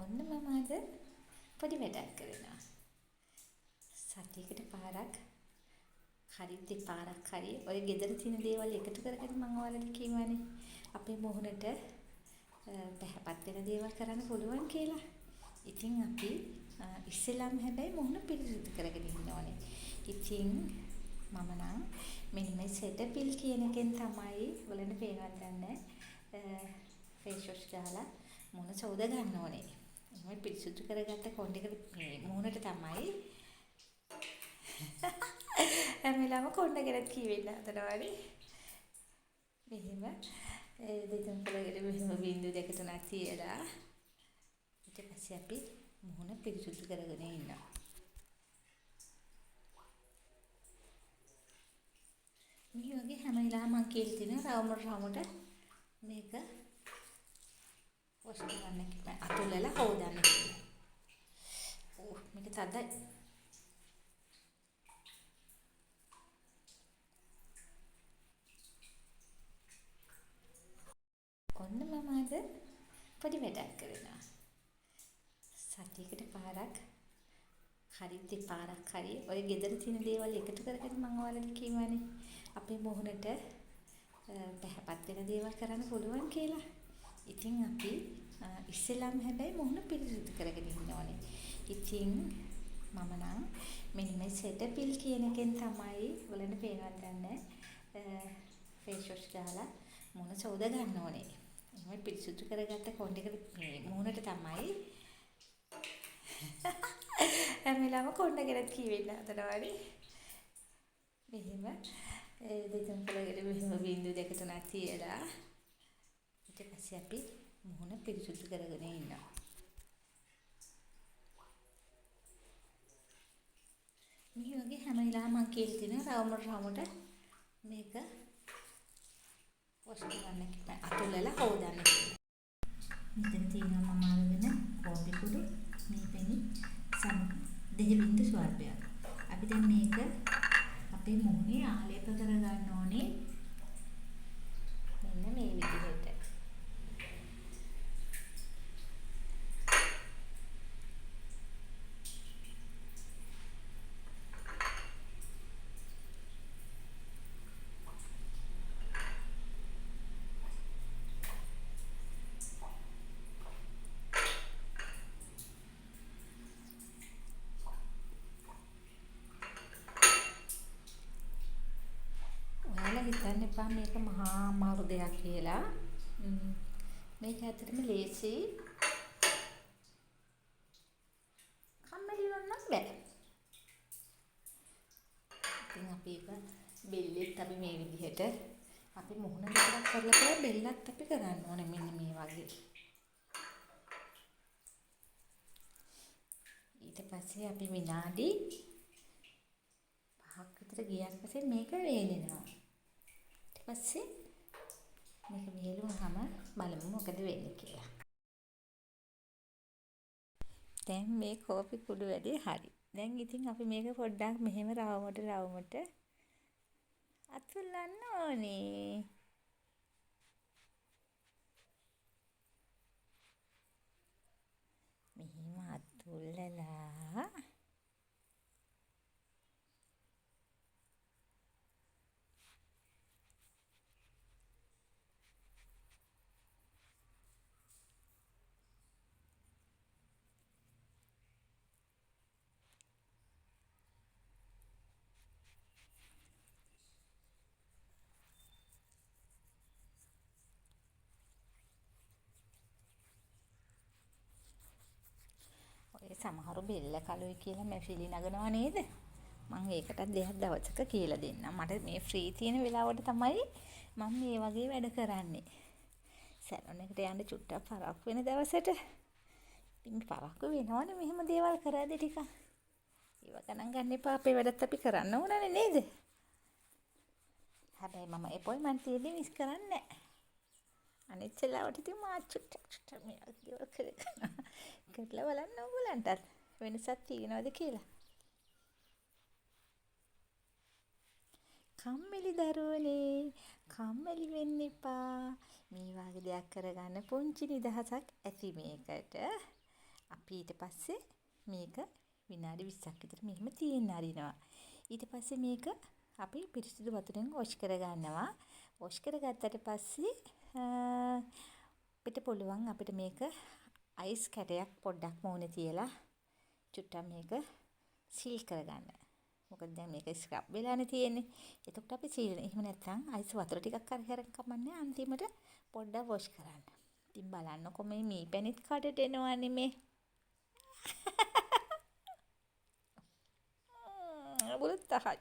ඔන්න මම අද පොඩි වැඩක් කරනවා. සතියකට පාරක් හරි දෙපාරක් හරි ඔය ගෙදර තියෙන දේවල් එකතු කරගෙන මම ඔයාලට කියවනේ අපේ මොහොනට පැහැපත් වෙන දේවල් කරන්න පුළුවන් කියලා. ඉතින් අපි ඉස්සෙල්ලාම හැබැයි මොහොන පිරිසිදු කරගෙන ඉන්න ඕනේ. ඉතින් මම නම් මෙන්න මේ සෙටපිල් කියන එකෙන් තමයි ඔයාලට පේනවද දන්නේ ෆේස් වොෂ් දාලා මොහොන සෝද ගන්න ඕනේ. මම පිරිසිදු කරගත්ත කොණ්ඩෙක මේ මොහොනට තමයි හැම වෙලාවෙම කොණ්ඩ ගැන කියවෙන්න හදනවානේ. මෙහෙම දෙතුන් පළකට මෙහෙම බින්දු දෙක තුනක් තියලා ඊට පස්සේ අපි මොහොන පිරිසිදු කරගෙන ඉන්නවා. මේ වගේ හැම වෙලාවෙම මම කියලා තියෙනවා රවුමට මේක වොෂ් කරන්න කියලා. අතුලලා හොදන්න කියලා. ඕ මේක තදයි. ඔන්න මම අද පොඩි වැඩක් කරනවා. සතියකට පාරක් හරි දෙපාරක් හරි ඔය ගෙදර තියෙන දේවල් එකතු කරගෙන මම ඔයාලට කියවනේ අපේ මොහොනට පැහැපත් වෙන දේවල් කරන්න පුළුවන් කියලා. ඉතින් අපි ඉස්සෙල්ලාම හැබැයි මොහොන පිරිසිදු කරගෙන ඉන්න ඕනේ. ඉතින් මම නම් මෙන්න මේ සෙටපිල් කියන එකෙන් තමයි ඔයාලට පේනවද දන්නේ ෆේස් වොෂ් දාලා මොහොන සෝද ගන්න ඕනේ. මම පිරිසිදු කරගත්ත කොණ්ඩෙක මේ මොහොනට තමයි හැම වෙලාවෙම කොණ්ඩ ගැන කියවෙන්න හදනවානේ. මෙහෙම දෙතුන් පළකට මෙහෙම බින්දු දෙක තුනක් තියලා ඊට පස්සේ අපි මොහොන පිරිසිදු කරගෙන ඉන්නවා. මේ වගේ හැම වෙලාවෙම මම කියලා තියෙනවා රවුමට මේක වොෂ් කරන්න කියලා. අතුලලා හොදන්න කියලා. මෙතන තියෙනවා මම අරගෙන කෝපි කුඩු මේ පැණි සම දෙහිබින්දු ස්වල්පයක්. අපි දැන් මේක අපේ මොහොනේ ආලේප කර ගන්න ඕනේ. මෙන්න මේ විදිහට. හිතන්න එපා මේක මහා අමාරු දෙයක් කියලා. මේක ඇත්තටම ලේසි. කම්මැලි වුණොත් බෑ. ඉතින් අපි ඒක බෙල්ලෙත් අපි මේ විදිහට අපි මොහොන විතරක් කරලා කරලා බෙල්ලත් අපි කරන්න ඕනේ මෙන්න මේ වගේ. ඊට පස්සේ අපි විනාඩි 5ක් විතර ගියන් පස්සේ මේක වේලෙනවා. පස්සේ මේක වේලුවාම බලමු මොකද වෙන්නේ කියලා. දැන් මේ කෝපි කුඩු වැඩේ හරි. දැන් ඉතින් අපි මේක පොඩ්ඩක් මෙහෙම රවුමට අතුල්ලන්න ඕනේ. මෙහෙම අතුල්ලලා ඔය සමහරු බෙල්ල කලුයි කියලා මැෆිලි නගනවා නේද? මම ඒකටත් දෙයක් දවසක කියලා දෙන්නම්. මට මේ ෆ්‍රී තියෙන වෙලාවට තමයි මම මේ වගේ වැඩ කරන්නේ. සැලොන් එකට යන්න චුට්ටක් පරක්කු වෙන දවසට. ඉතින් පරක්කු වෙනවනේ මෙහෙම දේවල් කරද්දි ටිකක්. ඒව ගණන් ගන්න එපා. අපේ වැඩත් අපි කරන්න ඕනනේ නේද? හැබැයි මම අපොයින්ට්මන්ට් තියෙද්දි මිස් කරන්නේ නැහැ. අනිත් වෙලාවට ඉතින් මා චුට්ටක් මේ දේවල් කරලා බලන්න ඕගලන්ටත් වෙනසක් තියෙනවද කියලා. කම්මැලි දරුවනේ කම්මැලි වෙන්න එපා. මේ වගේ දෙයක් කරගන්න පුංචි නිදහසක් ඇති මේකට. අපි ඊට පස්සේ මේක විනාඩි 20ක් විතර මෙහෙම තියෙන්න අරිනවා. ඊට පස්සේ මේක අපි පිරිසිදු වතුරෙන් වොෂ් කරගන්නවා. වොෂ් කරගත්තට පස්සේ අපිට පුළුවන් අපිට මේක අයිස් කැටයක් පොඩ්ඩක් මූණේ තියලා චුට්ටක් මේක සීල් කරගන්න. මොකද දැන් මේක ස්ක්‍රබ් වෙලානේ තියෙන්නේ. එතකොට අපි සීල් එහෙම නැත්නම් අයිස් වතුර ටිකක් අරගෙන කමන්නේ අන්තිමට පොඩ්ඩක් වොෂ් කරන්න. ඉතින් බලන්නකො මේ මීපැණිත් කඩට එනවනේ මේ. බුලත් තහයි.